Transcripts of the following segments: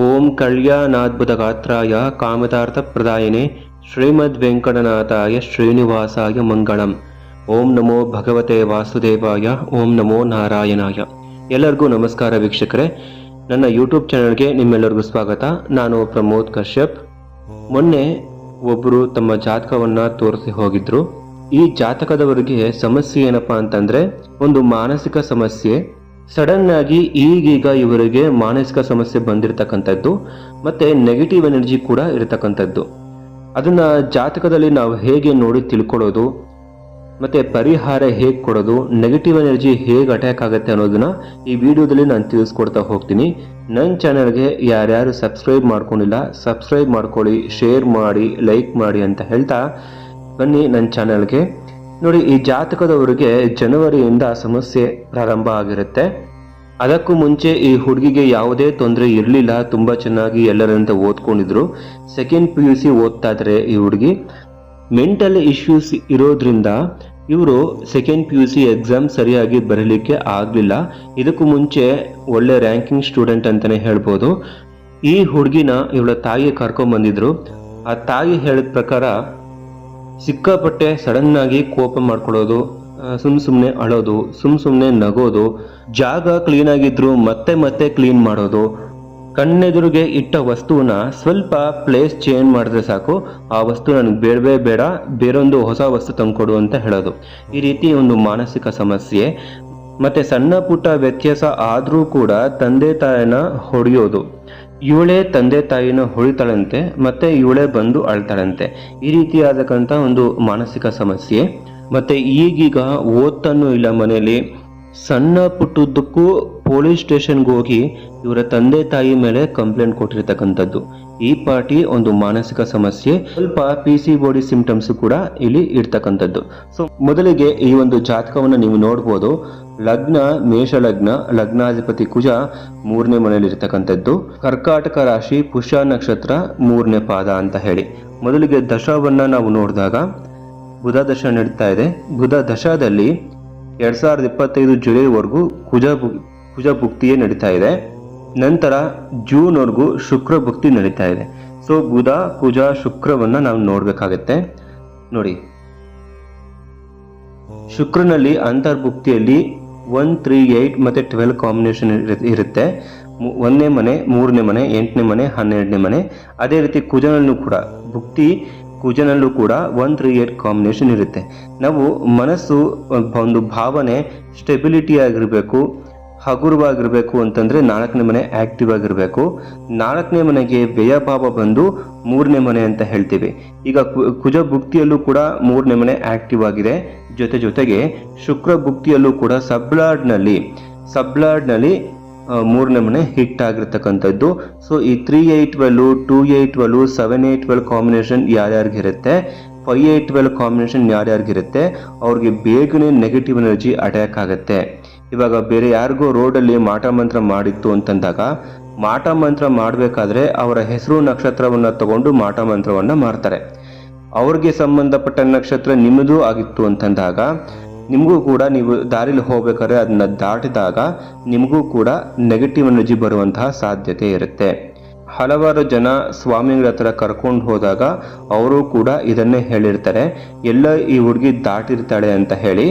ಓಂ ಕಲ್ಯಾಣಾದ್ಭುತಗಾತ್ರಾಯ ಕಾಮತಾರ್ಥಪ್ರದಾಯಿನೇ ಶ್ರೀಮದ್ವೆಂಕಟನಾಥಾಯ ಶ್ರೀನಿವಾಸಾಯ ಮಂಗಳಂ. ಓಂ ನಮೋ ಭಗವತೆ ವಾಸುದೇವಾಯ. ಓಂ ನಮೋ ನಾರಾಯಣಾಯ. ಎಲ್ಲರಿಗೂ ನಮಸ್ಕಾರ ವೀಕ್ಷಕರೇ, ನನ್ನ ಯೂಟ್ಯೂಬ್ ಚಾನಲ್ಗೆ ನಿಮ್ಮೆಲ್ಲರಿಗೂ ಸ್ವಾಗತ. ನಾನು ಪ್ರಮೋದ್ ಕಶ್ಯಪ್. ಮೊನ್ನೆ ಒಬ್ಬರು ತಮ್ಮ ಜಾತಕವನ್ನು ತೋರಿಸಿ ಹೋಗಿದ್ರು. ಈ ಜಾತಕದವರಿಗೆ ಸಮಸ್ಯೆ ಏನಪ್ಪಾ ಅಂತಂದ್ರೆ, ಒಂದು ಮಾನಸಿಕ ಸಮಸ್ಯೆ. ಸಡನ್ ಆಗಿ ಈಗೀಗ ಇವರಿಗೆ ಮಾನಸಿಕ ಸಮಸ್ಯೆ ಬಂದಿರತಕ್ಕಂಥದ್ದು, ಮತ್ತೆ ನೆಗೆಟಿವ್ ಎನರ್ಜಿ ಕೂಡ ಇರತಕ್ಕಂಥದ್ದು. ಅದನ್ನ ಜಾತಕದಲ್ಲಿ ನಾವು ಹೇಗೆ ನೋಡಿ ತಿಳ್ಕೊಳ್ಳೋದು, ಮತ್ತೆ ಪರಿಹಾರ ಹೇಗೆ ಕೊಡೋದು, ನೆಗೆಟಿವ್ ಎನರ್ಜಿ ಹೇಗೆ ಅಟ್ಯಾಕ್ ಆಗುತ್ತೆ ಅನ್ನೋದನ್ನ ಈ ವಿಡಿಯೋದಲ್ಲಿ ನಾನು ತಿಳಿಸ್ಕೊಡ್ತಾ ಹೋಗ್ತೀನಿ. ನನ್ನ ಚಾನಲ್ಗೆ ಯಾರ್ಯಾರು ಸಬ್ಸ್ಕ್ರೈಬ್ ಮಾಡ್ಕೊಂಡಿಲ್ಲ ಸಬ್ಸ್ಕ್ರೈಬ್ ಮಾಡ್ಕೊಳ್ಳಿ, ಶೇರ್ ಮಾಡಿ, ಲೈಕ್ ಮಾಡಿ ಅಂತ ಹೇಳ್ತಾ ಬನ್ನಿ ನನ್ನ ಚಾನಲ್ಗೆ. ನೋಡಿ, ಈ ಜಾತಕದವರಿಗೆ ಜನವರಿಯಿಂದ ಸಮಸ್ಯೆ ಪ್ರಾರಂಭ ಆಗಿರುತ್ತೆ. ಅದಕ್ಕೂ ಮುಂಚೆ ಈ ಹುಡುಗಿಗೆ ಯಾವುದೇ ತೊಂದರೆ ಇರಲಿಲ್ಲ, ತುಂಬ ಚೆನ್ನಾಗಿ ಎಲ್ಲರಂತೆ ಓದ್ಕೊಂಡಿದ್ರು. ಸೆಕೆಂಡ್ PUC ಓದ್ತಾ ಇದ್ರೆ ಈ ಹುಡುಗಿ. ಮೆಂಟಲ್ ಇಶ್ಯೂಸ್ ಇರೋದ್ರಿಂದ ಇವರು ಸೆಕೆಂಡ್ PUC ಎಕ್ಸಾಮ್ ಸರಿಯಾಗಿ ಬರೀಲಿಕ್ಕೆ ಆಗಲಿಲ್ಲ. ಇದಕ್ಕೂ ಮುಂಚೆ ಒಳ್ಳೆ ರ್ಯಾಂಕಿಂಗ್ ಸ್ಟೂಡೆಂಟ್ ಅಂತಲೇ ಹೇಳ್ಬೋದು. ಈ ಹುಡುಗಿನ ಇವಳ ತಾಯಿ ಕರ್ಕೊಂಡ್ಬಂದಿದ್ರು. ಆ ತಾಯಿ ಹೇಳಿದ ಪ್ರಕಾರ ಸಿಕ್ಕಾಪಟ್ಟೆ ಸಡನ್ ಆಗಿ ಕೋಪ ಮಾಡ್ಕೊಳ್ಳೋದು, ಸುಮ್ಮನೆ ಅಳೋದು, ಸುಮ್ಮನೆ ನಗೋದು, ಜಾಗ ಕ್ಲೀನ್ ಆಗಿದ್ರು ಮತ್ತೆ ಮತ್ತೆ ಕ್ಲೀನ್ ಮಾಡೋದು, ಕಣ್ಣೆದುರಿಗೆ ಇಟ್ಟ ವಸ್ತುವನ್ನ ಸ್ವಲ್ಪ ಪ್ಲೇಸ್ ಚೇಂಜ್ ಮಾಡಿದ್ರೆ ಸಾಕು, ಆ ವಸ್ತು ನನಗೆ ಬೇಡವೇ ಬೇಡ, ಬೇರೊಂದು ಹೊಸ ವಸ್ತು ತಂದ್ಕೊಡು ಅಂತ ಹೇಳೋದು. ಈ ರೀತಿ ಒಂದು ಮಾನಸಿಕ ಸಮಸ್ಯೆ. ಮತ್ತೆ ಸಣ್ಣ ಪುಟ್ಟ ವ್ಯತ್ಯಾಸ ಆದರೂ ಕೂಡ ತಂದೆ ತಾಯಿನ ಹೊಡೆಯೋದು, ಇವಳೇ ತಂದೆ ತಾಯಿನ ಹೊಳಿತಾಳಂತೆ, ಮತ್ತೆ ಇವಳೇ ಬಂದು ಅಳ್ತಾಳಂತೆ. ಈ ರೀತಿಯಾದಕ್ಕಂಥ ಒಂದು ಮಾನಸಿಕ ಸಮಸ್ಯೆ. ಮತ್ತೆ ಈಗೀಗ ಓದ್ತಾನೂ ಇಲ್ಲ ಮನೆಯಲ್ಲಿ. ಸಣ್ಣ ಪುಟ್ಟದ್ದಕ್ಕೂ ಪೊಲೀಸ್ ಸ್ಟೇಷನ್ಗೆ ಹೋಗಿ ಇವರ ತಂದೆ ತಾಯಿ ಮೇಲೆ ಕಂಪ್ಲೇಂಟ್ ಕೊಟ್ಟಿರ್ತಕ್ಕಂಥದ್ದು. ಈ ಪಾರ್ಟಿ ಒಂದು ಮಾನಸಿಕ ಸಮಸ್ಯೆ. ಸ್ವಲ್ಪ PCOD ಸಿಂಪ್ಟಮ್ಸ್ ಕೂಡ ಇಲ್ಲಿ ಇರ್ತಕ್ಕಂಥದ್ದು. ಸೊ ಮೊದಲಿಗೆ ಈ ಒಂದು ಜಾತಕವನ್ನು ನೀವು ನೋಡ್ಬೋದು. ಲಗ್ನ ಮೇಷ ಲಗ್ನ, ಲಗ್ನಾಧಿಪತಿ ಕುಜ 3ನೇ ಮನೆಯಲ್ಲಿ ಇರ್ತಕ್ಕಂಥದ್ದು. ಕರ್ಕಾಟಕ ರಾಶಿ, ಪುಷ್ಯ ನಕ್ಷತ್ರ 3ನೇ ಪಾದ ಅಂತ ಹೇಳಿ. ಮೊದಲಿಗೆ ದಶವನ್ನ ನಾವು ನೋಡಿದಾಗ ಬುಧ ದಶ ನಡೀತಾ ಇದೆ. ಬುಧ ದಶದಲ್ಲಿ 2025 ಜುಲೈವರೆಗೂ ಕುಜ ಭುಕ್ತಿಯೇ ನಡೀತಾ ಇದೆ. ನಂತರ ಜೂನ್ವರೆಗೂ ಶುಕ್ರ ಭುಕ್ತಿ ನಡೀತಾ ಇದೆ. ಸೊ ಬುಧ ಕುಜ ಶುಕ್ರವನ್ನ ನಾವು ನೋಡ್ಬೇಕಾಗತ್ತೆ. ನೋಡಿ, ಶುಕ್ರನಲ್ಲಿ ಅಂತರ್ಭುಕ್ತಿಯಲ್ಲಿ 1, 3, 8 ಮತ್ತೆ 12 ಕಾಂಬಿನೇಷನ್ ಇರುತ್ತೆ. 1ನೇ ಮನೆ, 3ನೇ ಮನೆ, 8ನೇ ಮನೆ, 12ನೇ ಮನೆ. ಅದೇ ರೀತಿ ಕುಜನಲ್ಲೂ ಕೂಡ ಕುಜನಲ್ಲೂ ಕೂಡ 1, 3, 8 ಕಾಂಬಿನೇಷನ್ ಇರುತ್ತೆ. ನಾವು ಮನಸ್ಸು ಒಂದು ಭಾವನೆ ಸ್ಟೆಬಿಲಿಟಿ ಆಗಿರಬೇಕು, ಹಗುರವಾಗಿರಬೇಕು ಅಂತಂದ್ರೆ 4ನೇ ಮನೆ ಆಕ್ಟಿವ್ ಆಗಿರಬೇಕು. 4ನೇ ಮನೆಗೆ ವ್ಯಯಭಾವ ಬಂದು 3ನೇ ಮನೆ ಅಂತ ಹೇಳ್ತೀವಿ. ಈಗ ಕುಜ ಭುಕ್ತಿಯಲ್ಲೂ ಕೂಡ 3ನೇ ಮನೆ ಆಕ್ಟಿವ್ ಆಗಿದೆ. ಜೊತೆಗೆ ಶುಕ್ರ ಭುಕ್ತಿಯಲ್ಲೂ ಕೂಡ ಸಬ್ಲಾರ್ಡ್ನಲ್ಲಿ 3ನೇ ಮನೆ ಹಿಟ್ ಆಗಿರ್ತಕ್ಕಂಥದ್ದು. ಸೊ ಈ 3, 8, 12, 2, 8, 12, 7, 8, 12 ಕಾಂಬಿನೇಷನ್ ಯಾರ್ಯಾರಿಗಿರುತ್ತೆ, 5, 8, 12 ಕಾಂಬಿನೇಷನ್ ಯಾರ್ಯಾರಿಗಿರುತ್ತೆ, ಅವ್ರಿಗೆ ಬೇಗನೆ ನೆಗೆಟಿವ್ ಎನರ್ಜಿ ಅಟ್ಯಾಕ್ ಆಗುತ್ತೆ. ಇವಾಗ ಬೇರೆ ಯಾರಿಗೋ ರೋಡಲ್ಲಿ ಮಾಟ ಮಂತ್ರ ಮಾಡಿತ್ತು ಅಂತಂದಾಗ, ಮಾಟ ಮಂತ್ರ ಮಾಡಬೇಕಾದ್ರೆ ಅವರ ಹೆಸರು ನಕ್ಷತ್ರವನ್ನು ತಗೊಂಡು ಮಾಟ ಮಂತ್ರವನ್ನ ಮಾಡ್ತಾರೆ. ಅವ್ರಿಗೆ ಸಂಬಂಧಪಟ್ಟ ನಕ್ಷತ್ರ ನಿಮ್ಮದು ಆಗಿತ್ತು ಅಂತಂದಾಗ ನಿಮಗೂ ಕೂಡ, ನೀವು ದಾರಿಲಿ ಹೋಗ್ಬೇಕಾದ್ರೆ ಅದನ್ನ ದಾಟಿದಾಗ ನಿಮಗೂ ಕೂಡ ನೆಗೆಟಿವ್ ಎನರ್ಜಿ ಬರುವಂತಹ ಸಾಧ್ಯತೆ ಇರುತ್ತೆ. ಹಲವಾರು ಜನ ಸ್ವಾಮಿಗಳ ಹತ್ರ ಕರ್ಕೊಂಡು ಹೋದಾಗ ಅವರು ಕೂಡ ಇದನ್ನೇ ಹೇಳಿರ್ತಾರೆ, ಎಲ್ಲ ಈ ಹುಡುಗಿ ದಾಟಿರ್ತಾಳೆ ಅಂತ ಹೇಳಿ.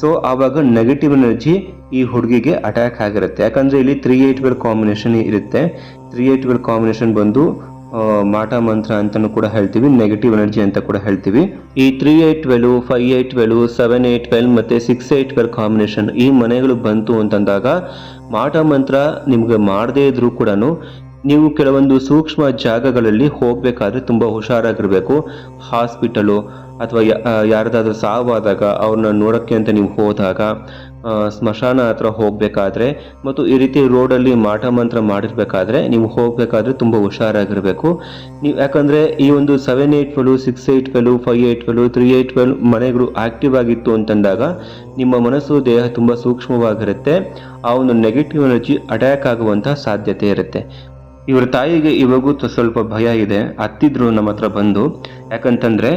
ಸೊ ಆವಾಗ ನೆಗೆಟಿವ್ ಎನರ್ಜಿ ಈ ಹುಡುಗಿಗೆ ಅಟ್ಯಾಕ್ ಆಗಿರುತ್ತೆ. ಯಾಕಂದ್ರೆ ಇಲ್ಲಿ 3, 8, 12 ಕಾಂಬಿನೇಷನ್ ಇರುತ್ತೆ. 3, 8, 12 ಕಾಂಬಿನೇಷನ್ ಬಂದು ಮಾಟ ಮಂತ್ರ ಅಂತಾನು ಕೂಡ ಹೇಳ್ತೀವಿ, ನೆಗೆಟಿವ್ ಎನರ್ಜಿ ಅಂತ ಕೂಡ ಹೇಳ್ತೀವಿ. ಈ 3, 8, 12, 5, 8, 12, 7, 8, 12 ಮತ್ತೆ 6, 8, 12 ಕಾಂಬಿನೇಷನ್ ಈ ಮನೆಗಳು ಬಂತು ಅಂತಂದಾಗ ಮಾಟ ಮಂತ್ರ ನಿಮ್ಗೆ ಮಾಡದೇ ಇದ್ರೂ ಕೂಡ ನೀವು ಕೆಲವೊಂದು ಸೂಕ್ಷ್ಮ ಜಾಗಗಳಲ್ಲಿ ಹೋಗ್ಬೇಕಾದ್ರೆ ತುಂಬಾ ಹುಷಾರಾಗಿರ್ಬೇಕು. ಹಾಸ್ಪಿಟಲು ಅಥವಾ ಯಾರ್ದಾದ್ರೂ ಸಾವಾದಾಗ ಅವ್ರನ್ನ ನೋಡಕ್ಕೆ ಅಂತ ನೀವು ಹೋದಾಗ, ಸ್ಮಶಾನ ಹತ್ರ ಹೋಗ್ಬೇಕಾದ್ರೆ, ಮತ್ತು ಈ ರೀತಿ ರೋಡಲ್ಲಿ ಮಾಟ ಮಂತ್ರ ಮಾಡಿರ್ಬೇಕಾದ್ರೆ ನೀವು ಹೋಗ್ಬೇಕಾದ್ರೆ ತುಂಬಾ ಹುಷಾರಾಗಿರ್ಬೇಕು ನೀವು. ಯಾಕಂದ್ರೆ ಈ ಒಂದು 7, 8, 12, 6, 8, 12, 5, 8, 12, 3, 8, 12 ಮನೆಗಳು ಆಕ್ಟಿವ್ ಆಗಿತ್ತು ಅಂತಂದಾಗ ನಿಮ್ಮ ಮನಸ್ಸು ದೇಹ ತುಂಬಾ ಸೂಕ್ಷ್ಮವಾಗಿರುತ್ತೆ. ಆ ಒಂದು ನೆಗೆಟಿವ್ ಎನರ್ಜಿ ಅಟ್ಯಾಕ್ ಆಗುವಂತಹ ಸಾಧ್ಯತೆ ಇರುತ್ತೆ. ಇವರ ತಾಯಿಗೆ ಇವಾಗೂ ಸ್ವಲ್ಪ ಭಯ ಇದೆ. ಹತ್ತಿದ್ರು ನಮ್ಮ ಹತ್ರ ಬಂದು. ಯಾಕಂತಂದ್ರೆ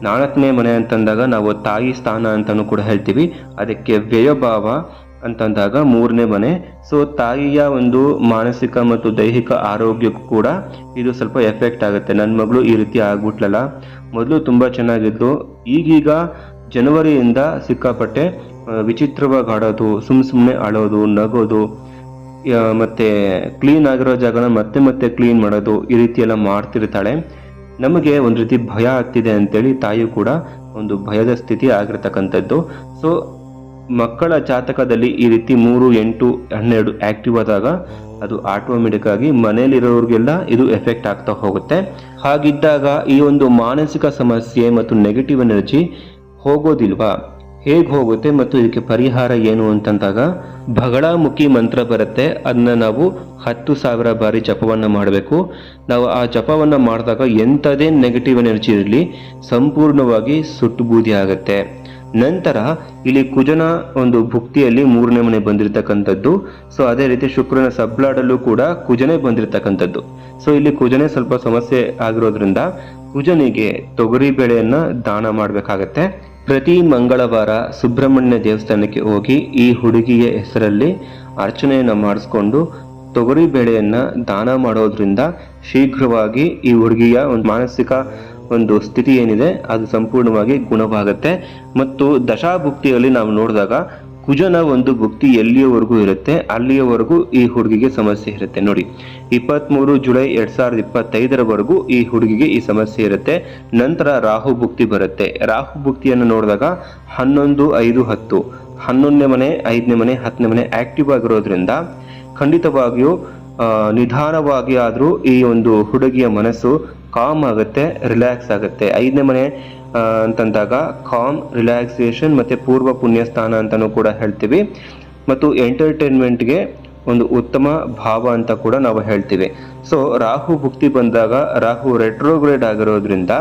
4ನೇ ಮನೆ ಅಂತಂದಾಗ ನಾವು ತಾಯಿ ಸ್ಥಾನ ಅಂತಾನು ಕೂಡ ಹೇಳ್ತೀವಿ. ಅದಕ್ಕೆ ವ್ಯಯಭಾವ ಅಂತಂದಾಗ 3ನೇ ಮನೆ. ಸೊ ತಾಯಿಯ ಒಂದು ಮಾನಸಿಕ ಮತ್ತು ದೈಹಿಕ ಆರೋಗ್ಯಕ್ಕೂ ಕೂಡ ಇದು ಸ್ವಲ್ಪ ಎಫೆಕ್ಟ್ ಆಗುತ್ತೆ. ನನ್ನ ಮಗಳು ಈ ರೀತಿ ಆಗ್ಬಿಟ್ಲಲ್ಲ, ಮೊದಲು ತುಂಬ ಚೆನ್ನಾಗಿದ್ದು ಈಗೀಗ ಜನವರಿಯಿಂದ ಸಿಕ್ಕಾಪಟ್ಟೆ ವಿಚಿತ್ರವಾಗಿ ಆಡೋದು, ಸುಮ್ಮನೆ ಅಳೋದು, ನಗೋದು, ಮತ್ತು ಕ್ಲೀನ್ ಆಗಿರೋ ಜಾಗನ ಮತ್ತೆ ಮತ್ತೆ ಕ್ಲೀನ್ ಮಾಡೋದು, ಈ ರೀತಿ ಎಲ್ಲ ಮಾಡ್ತಿರ್ತಾಳೆ. ನಮಗೆ ಒಂದು ರೀತಿ ಭಯ ಆಗ್ತಿದೆ ಅಂತೇಳಿ ತಾಯಿಯು ಕೂಡ ಒಂದು ಭಯದ ಸ್ಥಿತಿ ಆಗಿರ್ತಕ್ಕಂಥದ್ದು. ಸೊ ಮಕ್ಕಳ ಜಾತಕದಲ್ಲಿ ಈ ರೀತಿ 3, 8, 12 ಆಕ್ಟಿವ್ ಆದಾಗ ಅದು ಆಟೋಮೆಟಿಕ್ ಆಗಿ ಮನೆಯಲ್ಲಿರೋರಿಗೆಲ್ಲ ಇದು ಎಫೆಕ್ಟ್ ಆಗ್ತಾ ಹೋಗುತ್ತೆ. ಹಾಗಿದ್ದಾಗ ಈ ಒಂದು ಮಾನಸಿಕ ಸಮಸ್ಯೆ ಮತ್ತು ನೆಗೆಟಿವ್ ಎನರ್ಜಿ ಹೋಗೋದಿಲ್ವಾ? ಹೇಗೆ ಹೋಗುತ್ತೆ ಮತ್ತು ಇದಕ್ಕೆ ಪರಿಹಾರ ಏನು ಅಂತಂದಾಗ ಬಗಳಾಮುಖಿ ಮಂತ್ರ ಬರುತ್ತೆ. ಅದನ್ನ ನಾವು 10,000 ಬಾರಿ ಜಪವನ್ನು ಮಾಡಬೇಕು. ನಾವು ಆ ಜಪವನ್ನು ಮಾಡಿದಾಗ ಎಂಥದೇ ನೆಗೆಟಿವ್ ಎನರ್ಜಿ ಇರಲಿ ಸಂಪೂರ್ಣವಾಗಿ ಸುಟ್ಟು ಬೂದಿ ಆಗುತ್ತೆ. ನಂತರ ಇಲ್ಲಿ ಕುಜನ ಒಂದು ಭುಕ್ತಿಯಲ್ಲಿ 3ನೇ ಮನೆ ಬಂದಿರತಕ್ಕಂಥದ್ದು. ಸೊ ಅದೇ ರೀತಿ ಶುಕ್ರನ ಸಬ್ಲಾಡಲ್ಲೂ ಕೂಡ ಕುಜನೇ ಬಂದಿರತಕ್ಕಂಥದ್ದು. ಸೊ ಇಲ್ಲಿ ಕುಜನೇ ಸ್ವಲ್ಪ ಸಮಸ್ಯೆ ಆಗಿರೋದ್ರಿಂದ ಕುಜನಿಗೆ ತೊಗರಿ ಬೇಳೆಯನ್ನ ದಾನ ಮಾಡಬೇಕಾಗತ್ತೆ. ಪ್ರತಿ ಮಂಗಳವಾರ ಸುಬ್ರಹ್ಮಣ್ಯ ದೇವಸ್ಥಾನಕ್ಕೆ ಹೋಗಿ ಈ ಹುಡುಗಿಯ ಹೆಸರಲ್ಲಿ ಅರ್ಚನೆಯನ್ನು ಮಾಡಿಸ್ಕೊಂಡು ತೊಗರಿ ಬೇಳೆಯನ್ನ ದಾನ ಮಾಡೋದ್ರಿಂದ ಶೀಘ್ರವಾಗಿ ಈ ಹುಡುಗಿಯ ಒಂದು ಮಾನಸಿಕ ಒಂದು ಸ್ಥಿತಿ ಏನಿದೆ ಅದು ಸಂಪೂರ್ಣವಾಗಿ ಗುಣವಾಗುತ್ತೆ. ಮತ್ತು ದಶಾಭುಕ್ತಿಯಲ್ಲಿ ನಾವು ನೋಡಿದಾಗ ಕುಜನ ಒಂದು ಭುಕ್ತಿ ಎಲ್ಲಿಯವರೆಗೂ ಇರುತ್ತೆ ಅಲ್ಲಿಯವರೆಗೂ ಈ ಹುಡುಗಿಗೆ ಸಮಸ್ಯೆ ಇರುತ್ತೆ. ನೋಡಿ, 23 ಜುಲೈ 2025 ಈ ಹುಡುಗಿಗೆ ಈ ಸಮಸ್ಯೆ ಇರುತ್ತೆ. ನಂತರ ರಾಹು ಭುಕ್ತಿ ಬರುತ್ತೆ. ರಾಹು ಭುಕ್ತಿಯನ್ನು ನೋಡಿದಾಗ 11, 5, 10, 11ನೇ ಮನೆ, 5ನೇ ಮನೆ, 10ನೇ ಮನೆ ಆಕ್ಟಿವ್ ಆಗಿರೋದ್ರಿಂದ ಖಂಡಿತವಾಗಿಯೂ ನಿಧಾನವಾಗಿ ಆದರೂ ಈ ಒಂದು ಹುಡುಗಿಯ ಮನಸ್ಸು ಕಾಮ್ ಆಗುತ್ತೆ, ರಿಲ್ಯಾಕ್ಸ್ ಆಗುತ್ತೆ. 5ನೇ ಮನೆ ಅಂತಂದಾಗ ಕಾಮ್, ರಿಲ್ಯಾಕ್ಸೇಷನ್ ಮತ್ತು ಪೂರ್ವ ಪುಣ್ಯ ಸ್ಥಾನ ಅಂತಲೂ ಕೂಡ ಹೇಳ್ತೀವಿ. ಮತ್ತು ಎಂಟರ್ಟೈನ್ಮೆಂಟ್ಗೆ ಒಂದು ಉತ್ತಮ ಭಾವ ಅಂತ ಕೂಡ ನಾವು ಹೇಳ್ತೀವಿ. ಸೊ ರಾಹು ಭುಕ್ತಿ ಬಂದಾಗ ರಾಹು ರೆಟ್ರೋಗ್ರೇಡ್ ಆಗಿರೋದ್ರಿಂದ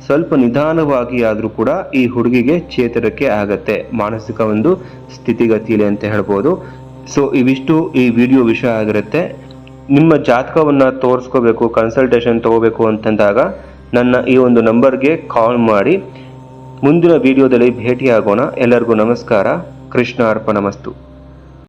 ಸ್ವಲ್ಪ ನಿಧಾನವಾಗಿ ಆದರೂ ಕೂಡ ಈ ಹುಡುಗಿಗೆ ಚೇತರಿಕೆ ಆಗತ್ತೆ ಮಾನಸಿಕ ಒಂದು ಸ್ಥಿತಿಗತಿಯಲ್ಲಿ ಅಂತ ಹೇಳ್ಬೋದು. ಸೊ ಇವಿಷ್ಟು ಈ ವಿಡಿಯೋ ವಿಷಯ ಆಗಿರುತ್ತೆ. ನಿಮ್ಮ ಜಾತಕವನ್ನು ತೋರಿಸ್ಕೋಬೇಕು, ಕನ್ಸಲ್ಟೇಷನ್ ತಗೋಬೇಕು ಅಂತಂದಾಗ ನನ್ನ ಈ ಒಂದು ನಂಬರ್ಗೆ ಕಾಲ್ ಮಾಡಿ. ಮುಂದಿನ ವಿಡಿಯೋದಲ್ಲಿ ಭೇಟಿಯಾಗೋಣ. ಎಲ್ಲರಿಗೂ ನಮಸ್ಕಾರ. ಕೃಷ್ಣ ಅರ್ಪಣಮಸ್ತು.